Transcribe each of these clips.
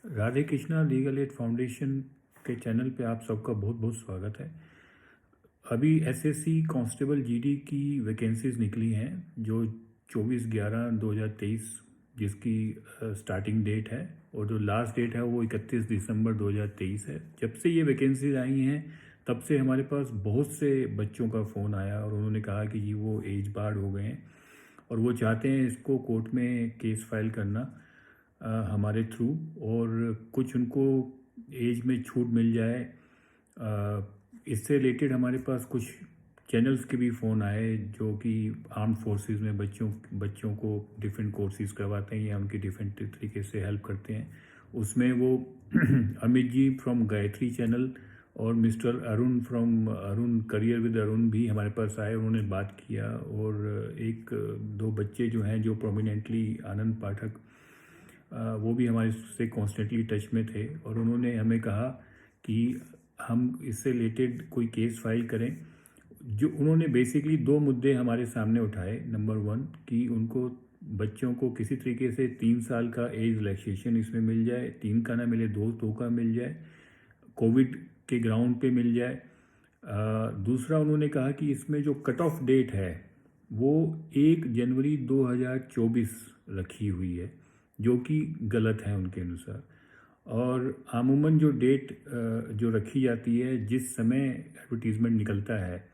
Radhe Krishna legal aid foundation के channel पे आप सबका बहुत बहुत स्वागत है। अभी एसएससी कांस्टेबल जीडी की वैकेंसीज निकली हैं जो 24/11/2023 जिसकी स्टार्टिंग डेट है, और जो लास्ट डेट है वो 31 दिसंबर 2023 है। जब से ये वैकेंसीज आई हैं तब से हमारे पास बहुत से बच्चों का फ़ोन आया और उन्होंने कहा कि जी वो एज बार्ड हो गए हैं और वो चाहते हैं इसको कोर्ट में केस फाइल करना हमारे थ्रू, और कुछ उनको एज में छूट मिल जाए। इससे रिलेटेड हमारे पास कुछ चैनल्स के भी फ़ोन आए जो कि आर्म फोर्सेस में बच्चों को डिफरेंट कोर्सेज करवाते हैं या उनकी डिफरेंट तरीके से हेल्प करते हैं। उसमें वो अमित जी फ्रॉम गायत्री चैनल और mister Arun from Arun career with Arun भी हमारे पास आए, उन्होंने बात किया। और एक दो बच्चे जो हैं जो प्रोमिनेंटली आनंद पाठक, वो भी हमारे से कॉन्स्टेंटली टच में थे और उन्होंने हमें कहा कि हम इससे रिलेटेड कोई केस फाइल करें। जो उन्होंने बेसिकली दो मुद्दे हमारे सामने उठाए। नंबर वन कि उनको बच्चों को किसी तरीके से 3 साल का एज रिलैक्सेशन इसमें मिल जाए, 3 का ना मिले, दो का मिल जाए, कोविड के ग्राउंड पे मिल जाए। दूसरा उन्होंने कहा कि इसमें जो कट ऑफ डेट है वो 1 जनवरी 2024 रखी हुई है, जो कि गलत है उनके अनुसार। और अमूमन जो डेट जो रखी जाती है जिस समय एडवर्टीज़मेंट निकलता है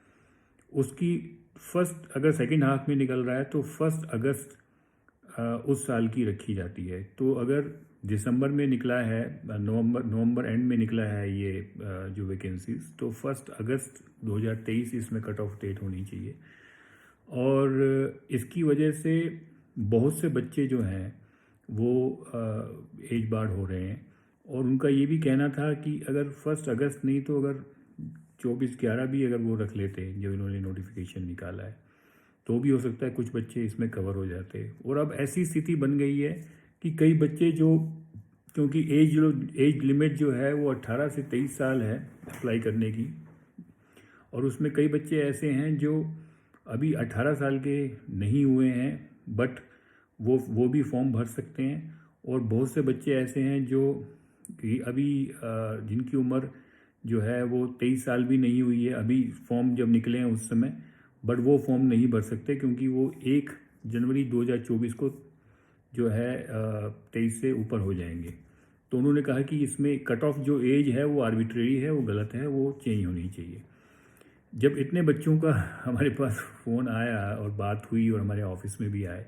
उसकी फर्स्ट, अगर सेकेंड हाफ में निकल रहा है तो 1 अगस्त उस साल की रखी जाती है। तो अगर दिसंबर में निकला है, नवंबर एंड में निकला है ये जो वैकेंसीज, तो 1 अगस्त 2023 इसमें कट ऑफ डेट होनी चाहिए। और इसकी वजह से बहुत से बच्चे जो हैं वो एज बार्ड हो रहे हैं। और उनका ये भी कहना था कि अगर 1 अगस्त नहीं तो अगर 24/11 भी अगर वो रख लेते जो इन्होंने नोटिफिकेशन निकाला है तो भी हो सकता है कुछ बच्चे इसमें कवर हो जाते। और अब ऐसी स्थिति बन गई है कि कई बच्चे जो, क्योंकि एज लिमिट जो है वो 18 से 23 साल है अप्लाई करने की, और उसमें कई बच्चे ऐसे हैं जो अभी 18 साल के नहीं हुए हैं बट वो भी फॉर्म भर सकते हैं। और बहुत से बच्चे ऐसे हैं जो कि अभी जिनकी उम्र जो है वो 23 साल भी नहीं हुई है, अभी फॉर्म जब निकले हैं उस समय, बट वो फॉर्म नहीं भर सकते क्योंकि वो 1 जनवरी 2024 को जो है 23 से ऊपर हो जाएंगे। तो उन्होंने कहा कि इसमें कट ऑफ जो एज है वो आर्बिट्रेरी है, वो गलत है, वो चेंज होनी चाहिए। जब इतने बच्चों का हमारे पास फ़ोन आया और बात हुई और हमारे ऑफिस में भी आए,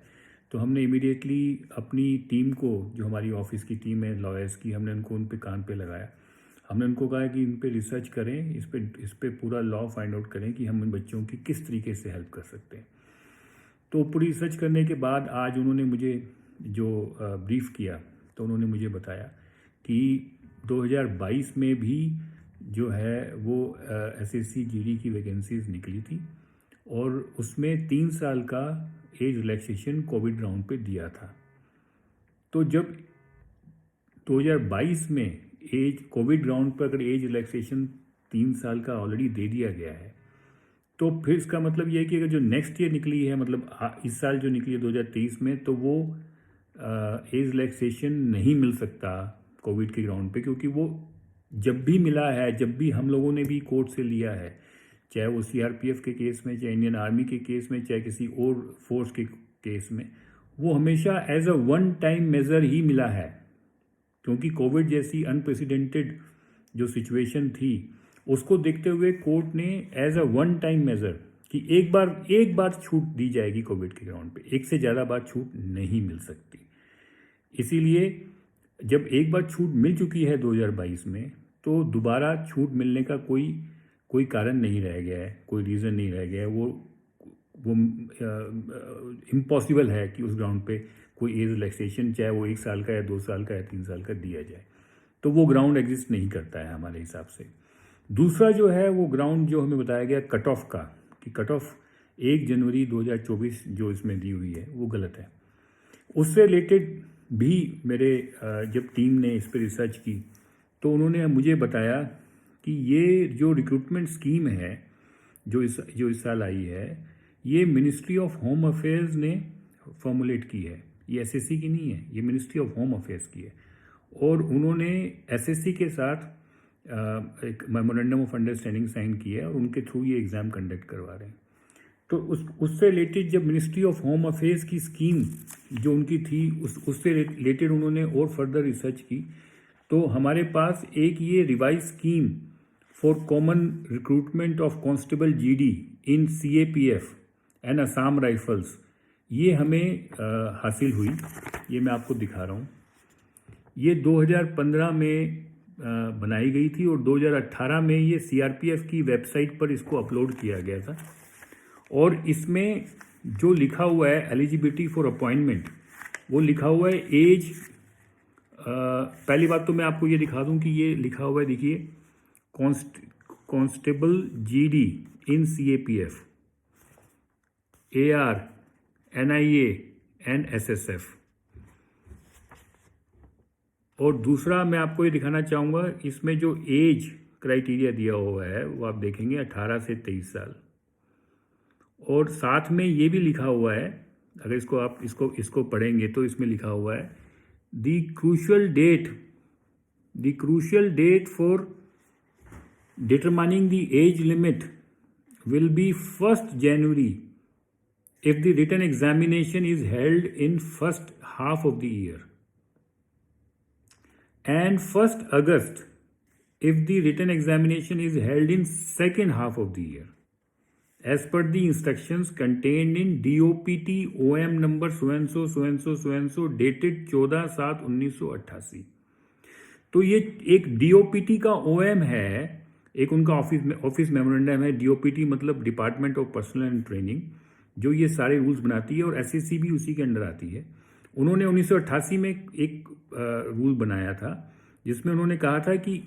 तो हमने इमीडिएटली अपनी टीम को, जो हमारी ऑफिस की टीम है लॉयर्स की, हमने उनको उन पे कान पे लगाया। हमने उनको कहा कि इन पे रिसर्च करें, इस पे पूरा लॉ फाइंड आउट करें कि हम इन बच्चों की किस तरीके से हेल्प कर सकते हैं। तो पूरी रिसर्च करने के बाद आज उन्होंने मुझे जो ब्रीफ किया, तो उन्होंने मुझे बताया कि 2022 में भी जो है वो एसएससी जीडी की वैकेंसीज निकली थी और उसमें 3 साल का एज रिलैक्सेशन कोविड राउंड पे दिया था। तो जब 2022 में एज कोविड राउंड पर अगर एज रिलैक्सेशन 3 साल का ऑलरेडी दे दिया गया है, तो फिर इसका मतलब ये है कि अगर जो नेक्स्ट ईयर निकली है, मतलब इस साल जो निकली है 2023 में, तो वो एज रिलैक्सेशन नहीं मिल सकता कोविड के ग्राउंड पे, क्योंकि वो जब भी मिला है, जब भी हम लोगों ने भी कोर्ट से लिया है, चाहे वो सीआरपीएफ के केस में, चाहे इंडियन आर्मी के केस में, चाहे किसी और फोर्स के केस में, वो हमेशा as a one time measure ही मिला है। क्योंकि कोविड जैसी अनप्रेसिडेंटेड जो सिचुएशन थी उसको देखते हुए कोर्ट ने as a one time measure कि एक बार छूट दी जाएगी कोविड के ग्राउंड पे, एक से ज़्यादा बार छूट नहीं मिल सकती। इसीलिए जब एक बार छूट मिल चुकी है 2022 में, तो दोबारा छूट मिलने का कोई कारण नहीं रह गया है, कोई रीज़न नहीं रह गया है। वो इम्पॉसिबल है कि उस ग्राउंड पे कोई एज रिलैक्सेशन, चाहे वो 1 साल का या 2 साल का या 3 साल का, दिया जाए। तो वो ग्राउंड एग्जिस्ट नहीं करता है हमारे हिसाब से। दूसरा जो है वो ग्राउंड जो हमें बताया गया कट ऑफ का, कि कट ऑफ 1 जनवरी 2024 जो इसमें दी हुई है वो गलत है। उससे रिलेटेड भी मेरे जब टीम ने इस पर रिसर्च की तो उन्होंने मुझे बताया कि ये जो रिक्रूटमेंट स्कीम है जो इस साल आई है, ये मिनिस्ट्री ऑफ होम अफेयर्स ने फॉर्मुलेट की है। ये एसएससी की नहीं है, ये मिनिस्ट्री ऑफ होम अफेयर्स की है। और उन्होंने एसएससी के साथ एक मेमोरेंडम ऑफ अंडरस्टैंडिंग साइन किया है और उनके थ्रू ये एग्ज़ाम कंडक्ट करवा रहे हैं। तो उससे रिलेटेड जब मिनिस्ट्री ऑफ होम अफेयर्स की स्कीम जो उनकी थी उससे रिलेटेड उन्होंने और फर्दर रिसर्च की, तो हमारे पास एक ये revise scheme for common recruitment of constable GD in CAPF and Assam rifles, ये हमें हासिल हुई। ये मैं आपको दिखा रहा हूँ। ये 2015 में बनाई गई थी और 2018 में ये सीआरपीएफ की वेबसाइट पर इसको अपलोड किया गया था। और इसमें जो लिखा हुआ है एलिजिबिलिटी फॉर अपॉइंटमेंट, वो लिखा हुआ है एज। पहली बात तो मैं आपको ये दिखा दूं कि ये लिखा हुआ है, देखिए, constable GD in CAPF, AR, NIA and SSF. और दूसरा मैं आपको ये दिखाना चाहूँगा, इसमें जो एज क्राइटेरिया दिया हुआ है वो आप देखेंगे 18 से 23 साल। और साथ में ये भी लिखा हुआ है, अगर इसको आप इसको पढ़ेंगे तो इसमें लिखा हुआ है the crucial date for determining the age limit will be 1 January if the written examination is held in first half of the year, and 1 August if the written examination is held in second half of the year, as per the instructions contained in DOPT OM number so and so dated 14/7/1988। तो ये एक DOPT का OM है, एक उनका office memorandum है। DOPT मतलब department of personal and training, जो ये सारे रूल्स बनाती है और एसएससी भी उसी के अंडर आती है। उन्होंने 1988 में एक रूल बनाया था जिसमें उन्होंने कहा था कि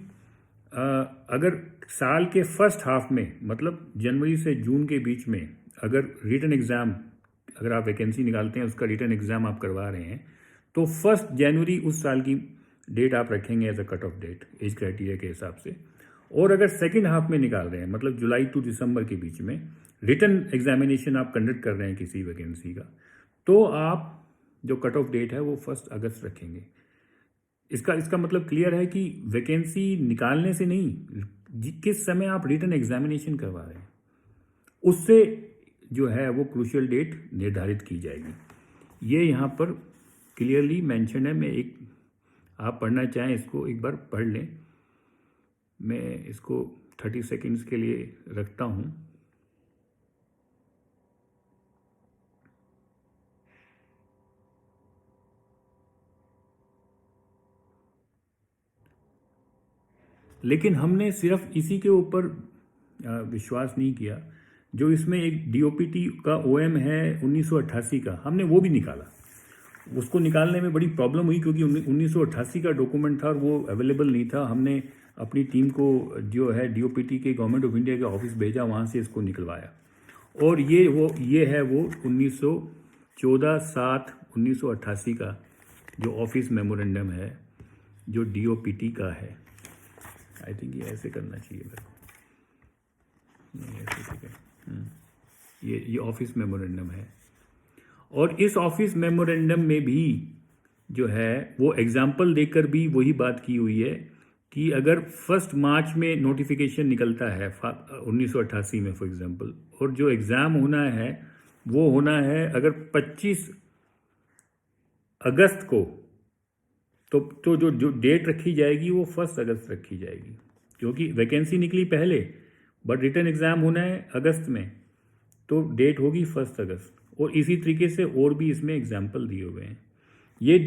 अगर साल के फर्स्ट हाफ में, मतलब जनवरी से जून के बीच में, अगर रिटन एग्ज़ाम, अगर आप वैकेंसी निकालते हैं उसका रिटन एग्ज़ाम आप करवा रहे हैं, तो 1 जनवरी उस साल की डेट आप रखेंगे as a cut off date as criteria के हिसाब से। और अगर सेकेंड हाफ में निकाल रहे हैं, मतलब जुलाई टू दिसंबर के बीच में रिटन एग्जामिनेशन आप कंडक्ट कर रहे हैं किसी वैकेंसी का, तो आप जो कट ऑफ डेट है वो 1 अगस्त रखेंगे। इसका मतलब क्लियर है कि वैकेंसी निकालने से नहीं, किस समय आप रिटन एग्जामिनेशन करवा रहे हैं उससे जो है वो क्रूशियल डेट निर्धारित की जाएगी। ये यहाँ पर क्लियरली मेंशन है। मैं आप पढ़ना चाहें इसको एक बार पढ़ लें। मैं इसको 30 सेकेंड्स के लिए रखता हूँ। लेकिन हमने सिर्फ इसी के ऊपर विश्वास नहीं किया, जो इसमें एक DOPT का OM है 1988 का, हमने वो भी निकाला। उसको निकालने में बड़ी प्रॉब्लम हुई क्योंकि 1988 का डॉक्यूमेंट था और वो अवेलेबल नहीं था। हमने अपनी टीम को जो है DOPT के गवर्नमेंट ऑफ इंडिया के ऑफिस भेजा, वहाँ से इसको निकलवाया। और ये है वो 14/7/1988 का जो ऑफिस मेमोरेंडम है, जो DOPT का है। आई थिंक ये ऐसे करना चाहिए मेरे को, नहीं ऐसे, ठीक है। ये ऑफिस मेमोरेंडम है। और इस ऑफिस मेमोरेंडम में भी जो है वो एग्जाम्पल देकर भी वही बात की हुई है कि अगर 1 मार्च में नोटिफिकेशन निकलता है 1988 में फॉर एग्जांपल, और जो एग्ज़ाम होना है वो होना है अगर 25 अगस्त को, तो जो डेट रखी जाएगी वो 1 अगस्त रखी जाएगी, क्योंकि वैकेंसी निकली पहले बट रिटन एग्ज़ाम होना है अगस्त में, तो डेट होगी 1 अगस्त। और इसी तरीके से और भी इसमें एग्जाम्पल दिए हुए हैं। ये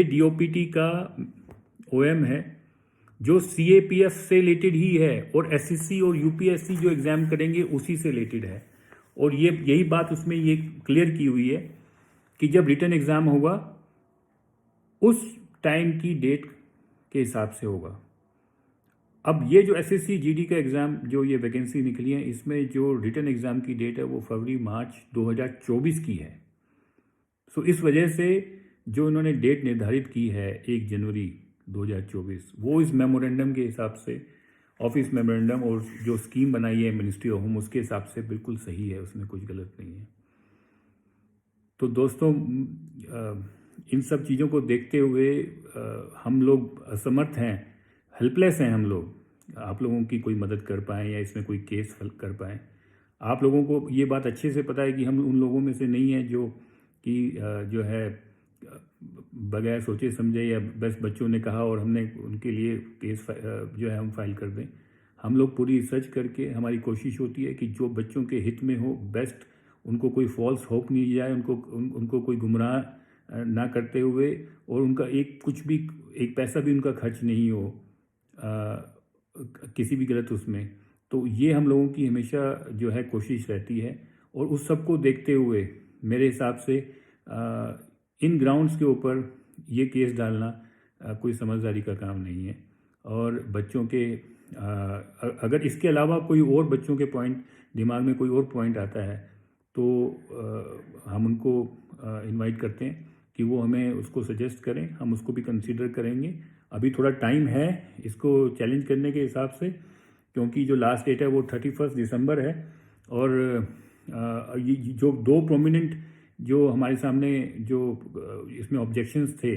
DOPT का OM है जो CAPF से रिलेटेड ही है, और SSC और UPSC जो एग्ज़ाम करेंगे उसी से रिलेटेड है। और यही बात उसमें ये क्लियर की हुई है कि जब रिटन एग्ज़ाम होगा उस टाइम की डेट के हिसाब से होगा। अब ये जो SSC GD का एग्ज़ाम जो ये वैकेंसी निकली है, इसमें जो रिटन एग्ज़ाम की डेट है वो फरवरी-मार्च 2024 की है। सो इस वजह से जो इन्होंने डेट निर्धारित की है 1 जनवरी 2024, वो इस मेमोरेंडम के हिसाब से, ऑफिस मेमोरेंडम और जो स्कीम बनाई है मिनिस्ट्री ऑफ होम, उसके हिसाब से बिल्कुल सही है, उसमें कुछ गलत नहीं है। तो दोस्तों, इन सब चीज़ों को देखते हुए हम लोग असमर्थ हैं, हेल्पलेस हैं हम लोग, आप लोगों की कोई मदद कर पाएँ या इसमें कोई केस हल कर पाएँ। आप लोगों को ये बात अच्छे से पता है कि हम उन लोगों में से नहीं हैं जो कि जो है बगैर सोचे समझे या बस बच्चों ने कहा और हमने उनके लिए केस जो है हम फाइल कर दें। हम लोग पूरी रिसर्च करके हमारी कोशिश होती है कि जो बच्चों के हित में हो बेस्ट, उनको कोई फॉल्स होप नहीं जाए, उनको कोई गुमराह ना करते हुए, और उनका एक पैसा भी उनका खर्च नहीं हो किसी भी गलत उसमें। तो ये हम लोगों की हमेशा जो है कोशिश रहती है, और उस सब को देखते हुए मेरे हिसाब से इन ग्राउंड्स के ऊपर ये केस डालना कोई समझदारी का काम नहीं है। और बच्चों के अगर इसके अलावा कोई और बच्चों के पॉइंट दिमाग में कोई और पॉइंट आता है तो हम उनको इनवाइट करते हैं कि वो हमें उसको सजेस्ट करें, हम उसको भी कंसीडर करेंगे। अभी थोड़ा टाइम है इसको चैलेंज करने के हिसाब से, क्योंकि जो लास्ट डेट है वो 31 दिसंबर है। और ये जो दो प्रोमिनेंट जो हमारे सामने जो इसमें ऑब्जेक्शंस थे,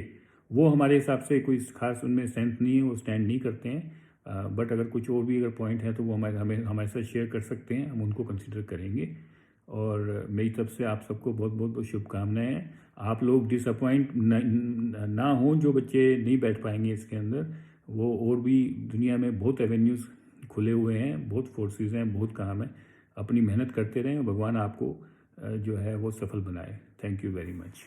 वो हमारे हिसाब से कोई खास उनमें सेंस नहीं है, वो स्टैंड नहीं करते हैं। बट अगर कुछ और भी अगर पॉइंट है तो वो हमारे साथ शेयर कर सकते हैं, हम उनको कंसिडर करेंगे। और मेरी तरफ से आप सबको बहुत बहुत शुभकामनाएं हैं। आप लोग डिसअपॉइंट ना हो, जो बच्चे नहीं बैठ पाएंगे इसके अंदर, वो और भी दुनिया में बहुत एवेन्यूज़ खुले हुए हैं, बहुत फोर्सेस हैं, बहुत काम है। अपनी मेहनत करते रहें, भगवान आपको जो है वो सफल बनाए। Thank you very much.